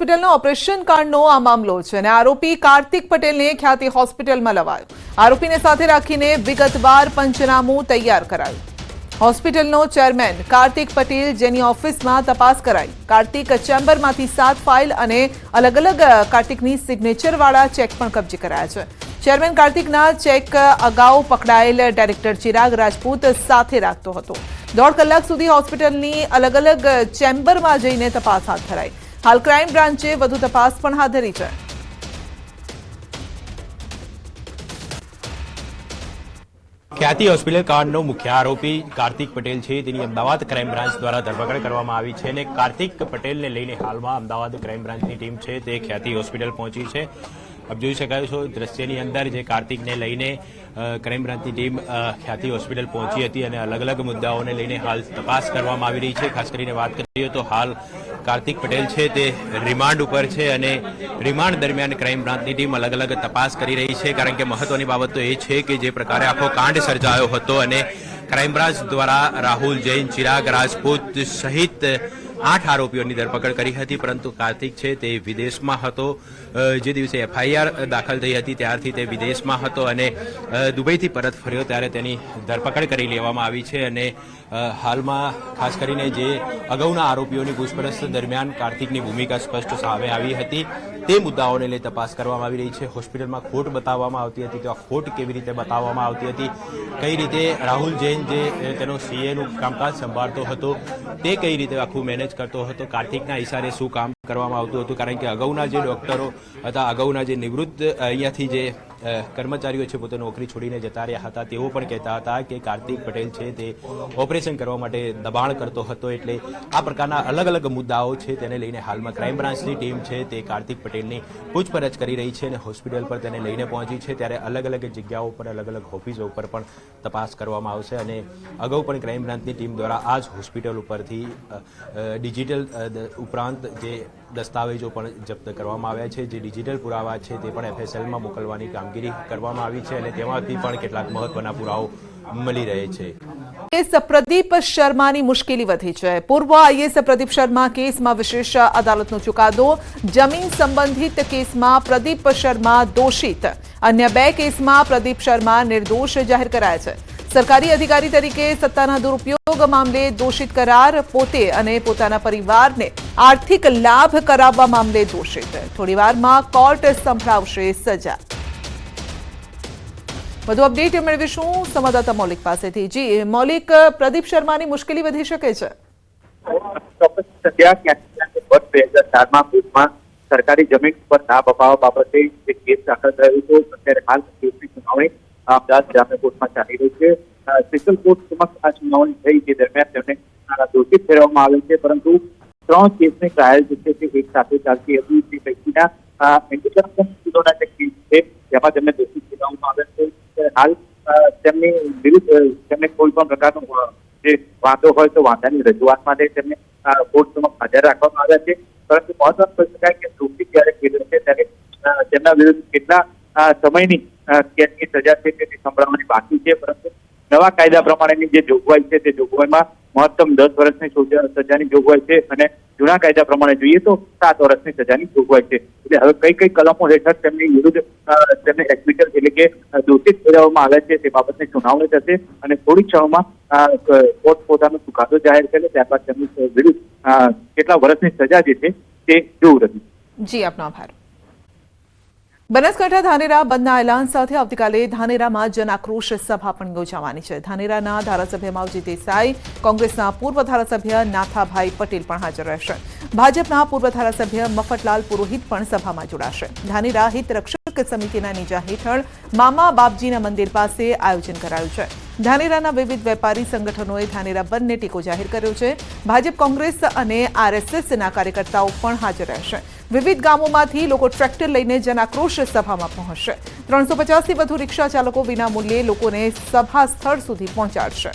હોસ્પિટલનો ઓપરેશન કાંડનો આ મામલો છે અને આરોપી કાર્તિક પટેલને ખ્યાતિ હોસ્પિટલમાં લવાયો। આરોપીને સાથે રાખીને વિગતવાર પંચનામું તૈયાર કરાયું। હોસ્પિટલનો ચેરમેન કાર્તિક પટેલ જેની ઓફિસમાં તપાસ કરાઈ। કાર્તિક ચેમ્બરમાંથી 7 ફાઇલ અને અલગ અલગ કાર્તિકની સિગ્નેચરવાળા ચેક પણ કબજે કરાયા છે। ચેરમેન કાર્તિકના ચેક અગાઉ પકડાયેલ ડાયરેક્ટર ચિરાગ રાજપૂત સાથે રાખતો હતો। 1.5 કલાક સુધી હોસ્પિટલની અલગ અલગ ચેમ્બરમાં જઈને તપાસ હાથ ધરાઈ। હાલ ક્રાઇમ બ્રાન્ચે વધુ તપાસ પણ હાથ ધરી છે। ખ્યાતિ હોસ્પિટલ કાંડનો મુખ્ય આરોપી કાર્તિક પટેલ છે તેની અમદાવાદ ક્રાઇમ બ્રાન્ચ દ્વારા ધરપકડ કરવામાં આવી છે અને કાર્તિક પટેલને લઈને હાલમાં અમદાવાદ ક્રાઇમ બ્રાન્ચની ટીમ છે તે ખ્યાતિ હોસ્પિટલ પહોંચી છે। આપ જોઈ શકાય છો દ્રશ્યની અંદર જે કાર્તિકને લઈને ક્રાઇમ બ્રાન્ચની ટીમ ખ્યાતિ હોસ્પિટલ પહોંચી હતી અને અલગ અલગ મુદ્દાઓને લઈને હાલ તપાસ કરવામાં આવી રહી છે। ખાસ કરીને વાત કરીએ તો હાલ કાર્તિક પટેલ છે તે રિમાન્ડ ઉપર છે અને રિમાન્ડ દરમિયાન ક્રાઇમ બ્રાન્ચની ટીમ અલગ અલગ તપાસ કરી રહી છે કારણ કે મહત્વની બાબત તો એ છે કે જે પ્રકારે આખો કાંડ સર્જાયો હતો અને ક્રાઇમ બ્રાન્ચ દ્વારા રાહુલ જૈન, ચિરાગ રાજપૂત સહિત 8 આરોપીઓની ધરપકડ કરી હતી પરંતુ કાર્તિક છે તે વિદેશમાં હતો। જે દિવસે એફઆઈઆર દાખલ થઈ હતી ત્યારથી તે વિદેશમાં હતો અને દુબઈથી પરત ફર્યો ત્યારે તેની ધરપકડ કરી લેવામાં આવી છે અને હાલમાં ખાસ કરીને જે અગાઉના આરોપીઓની પૂછપરછ દરમિયાન કાર્તિકની ભૂમિકા સ્પષ્ટ સામે આવી હતી તે મુદ્દાઓને લઈ તપાસ કરવામાં આવી રહી છે। હોસ્પિટલમાં ખોટ બતાવવામાં આવતી હતી તો આ ખોટ કેવી રીતે બતાવવામાં આવતી હતી, કઈ રીતે રાહુલ જૈન જે તેનો સીએનું કામકાજ સંભાળતો હતો તે કઈ રીતે આખું મેનેજ કરતો હતો, કાર્તિકના ઇશારે શું કામ કરવામાં આવતું હતું કારણ કે અગાઉના જે ડોક્ટરો હતા, અગાઉના જે નિવૃત્ત અહીંયાથી જે કર્મચારીઓ છે પોતે નોકરી છોડીને જતા રહ્યા હતા તેઓ પણ કહેતા હતા કે કાર્તિક પટેલ છે તે ઓપરેશન કરવા માટે દબાણ કરતો હતો। એટલે આ પ્રકારના અલગ અલગ મુદ્દાઓ છે તેને લઈને હાલમાં ક્રાઇમ બ્રાન્ચની ટીમ છે તે કાર્તિક પટેલની પૂછપરછ કરી રહી છે અને હોસ્પિટલ પર તેને લઈને પહોંચી છે ત્યારે અલગ અલગ જગ્યાઓ પર અલગ અલગ ઓફિસો ઉપર પણ તપાસ કરવામાં આવશે અને અગાઉ પણ ક્રાઇમ બ્રાન્ચની ટીમ દ્વારા આ જ હોસ્પિટલ ઉપરથી ડિજિટલ ઉપરાંત જે દસ્તાવેજો પણ જપ્ત કરવામાં આવ્યા છે। જે ડિજિટલ પુરાવા છે તે પણ એફએસએલમાં મોકલવાની કામગીરી કરવામાં આવી છે અને તેમાંથી પણ કેટલાક મહત્વના પુરાવો મળી રહે છે। પ્રદીપ શર્માની મુશ્કેલી વધી છે। પૂર્વ આઈએએસ પ્રદીપ શર્મા કેસમાં વિશેષ અદાલતનો ચુકાદો। જમીન સંબંધિત કેસમાં પ્રદીપ શર્મા દોષિત, અન્ય 2 કેસમાં પ્રદીપ શર્મા નિર્દોષ જાહેર કરાયા છે। સરકારી અધિકારી તરીકે સત્તાના દુરુપયોગ મામલે દોષિત કરાર, પોતે અને પોતાના પરિવારને આર્થિક લાભ કરાવવા મામલે દોષિત। થોડીવારમાં કોર્ટ સંભળાવશે સજા। વધુ અપડેટ મેળવીશું સંવાદદાતા મૌલિક પાસેથી। જી મૌલિક, પ્રદીપ શર્માની મુશ્કેલી વધી શકે છે? સરકારી જમીન પર લાભ અપાવવા બાબતે જે કેસ દાખલ થયો હતો અત્યારે હાલ કેસની સુનાવણી અમદાવાદ ગ્રામ્ય કોર્ટમાં ચાલી રહી છે। સ્પેશિયલ કોર્ટ સમક્ષ આ સુનાવણી થઈ જે દરમિયાન તેમને દોષિત ઠેરવવામાં આવે છે પરંતુ 3 કેસની ટ્રાયલ જે છે તે એક સાથે ચાલતી હતી। તે પૈકીના ઇન્ડિવિજ્યુઅલ જે કેસ છે જેમાં તેમને દોષિત ઠેરવવામાં આવે છે। હાલ તેમની વિરુદ્ધ તેમને કોઈ પણ પ્રકારનો જે વાંધો હોય તો વાંધાની રજૂઆત માટે તેમને કોર્ટ સમક્ષ હાજર રાખવામાં આવ્યા છે પરંતુ મહત્વ કહી શકાય કે દોષિત જ્યારે ખેડૂત છે ત્યારે તેમના વિરુદ્ધ કેટલા સમયની કેદની સજા છે તે સંભળાવવાની બાકી છે પરંતુ નવા કાયદા પ્રમાણેની જે જોગવાઈ છે તે જોગવાઈમાં મહત્તમ 10 વર્ષની સજાની જોગવાઈ છે અને જૂના કાયદા પ્રમાણે જોઈએ તો 7 વર્ષની સજાની જોગવાઈ છે। એટલે હવે કઈ કલમો હેઠળ તેમની વિરુદ્ધ તેમને એક્વિટલ એટલે કે દોષિત ઠેરવવામાં આવે છે તે બાબતની સુનાવણી થશે અને થોડી ક્ષણોમાં કોર્ટ પોતાનો ચુકાદો જાહેર કરે ત્યારબાદ તેમની વિરુદ્ધ કેટલા વર્ષની સજા જે છે તે જોવું રહ્યું। જી આપનો આભાર। બનાસકાંઠા ધાનેરા બંધના એલાન સાથે આવતીકાલે ધાનેરામાં જન આક્રોશ સભા પણ યોજાવાની છે। ધાનેરાના ધારાસભ્ય માવજી દેસાઈ, કોંગ્રેસના પૂર્વ ધારાસભ્ય નાથાભાઈ પટેલ પણ હાજર રહેશે। ભાજપના પૂર્વ ધારાસભ્ય મફતલાલ પુરોહિત પણ સભામાં જોડાશે। ધાનેરા હિત રક્ષક સમિતિના નેજા હેઠળ મામા બાપજીના મંદિર પાસે આયોજન કરાયું છે। ધાનેરાના વિવિધ વેપારી સંગઠનોએ ધાનેરા બંધને ટેકો જાહેર કર્યો છે। ભાજપ, કોંગ્રેસ અને આરએસએસના કાર્યકર્તાઓ પણ હાજર રહેશે। વિવિધ ગામોમાંથી લોકો ટ્રેક્ટર લઈને જન આક્રોશ સભામાં પહોંચશે। 350થી વધુ રિક્ષા ચાલકો વિનામૂલ્યે લોકોને સભા સ્થળ સુધી પહોંચાડશે।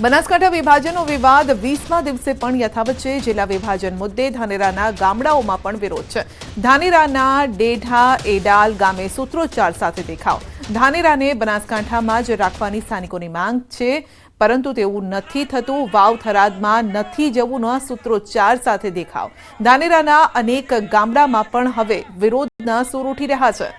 બનાસકાંઠા વિભાજનનો વિવાદ 20મા દિવસે પણ યથાવત છે। જિલ્લા વિભાજન મુદ્દે ધાનેરાના ગામડાઓમાં પણ વિરોધ છે। ધાનેરાના ડેઢા એડાલ ગામે સૂત્રોચ્ચાર સાથે દેખાવ। ધાનેરાને બનાસકાંઠામાં જ રાખવાની સ્થાનિકોની માંગ છે। પરંતુ તેવું નથી થતું. વાવ થરાદમાં નથી જવુંના સૂત્રોચ્ચાર સાથે દેખાવ. ધાનેરાના અનેક ગામડામાં પણ હવે વિરોધના સૂર ઉઠી રહ્યા છે.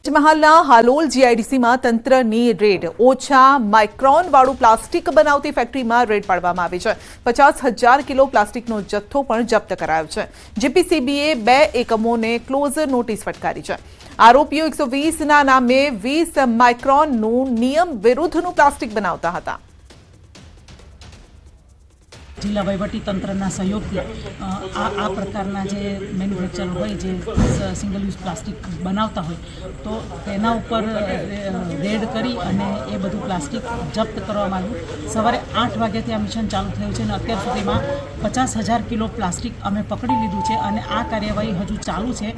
પંચમહાલના હાલોલ જીઆઈડીસીમાં તંત્રની રેડ. ઓછા માઇક્રોન વાળું પ્લાસ્ટિક બનાવતી ફેક્ટરીમાં રેડ પાડવામાં આવી છે. 50,000 કિલો પ્લાસ્ટિકનો જથ્થો પણ જપ્ત કરાયો છે. જીપીસીબીએ 2 એકમોને ક્લોઝર નોટિસ ફટકારી છે. આરોપીઓ 120ના નામે 20 માઇક્રોનનું નિયમ વિરુદ્ધનું પ્લાસ્ટિક બનાવતા હતા. જિલ્લા વહીવટી તંત્રના સહયોગથી આ પ્રકારના જે મેન્યુફેક્ચર હોય જે સિંગલ યુઝ પ્લાસ્ટિક બનાવતા હોય તો તેના ઉપર રેડ કરી અને એ બધું પ્લાસ્ટિક જપ્ત કરવામાં આવ્યું. સવારે 8 વાગ્યાથી આ મિશન ચાલુ થયું છે અને અત્યાર સુધીમાં 50,000 કિલો પ્લાસ્ટિક અમે પકડી લીધું છે અને આ કાર્યવાહી હજુ ચાલુ છે.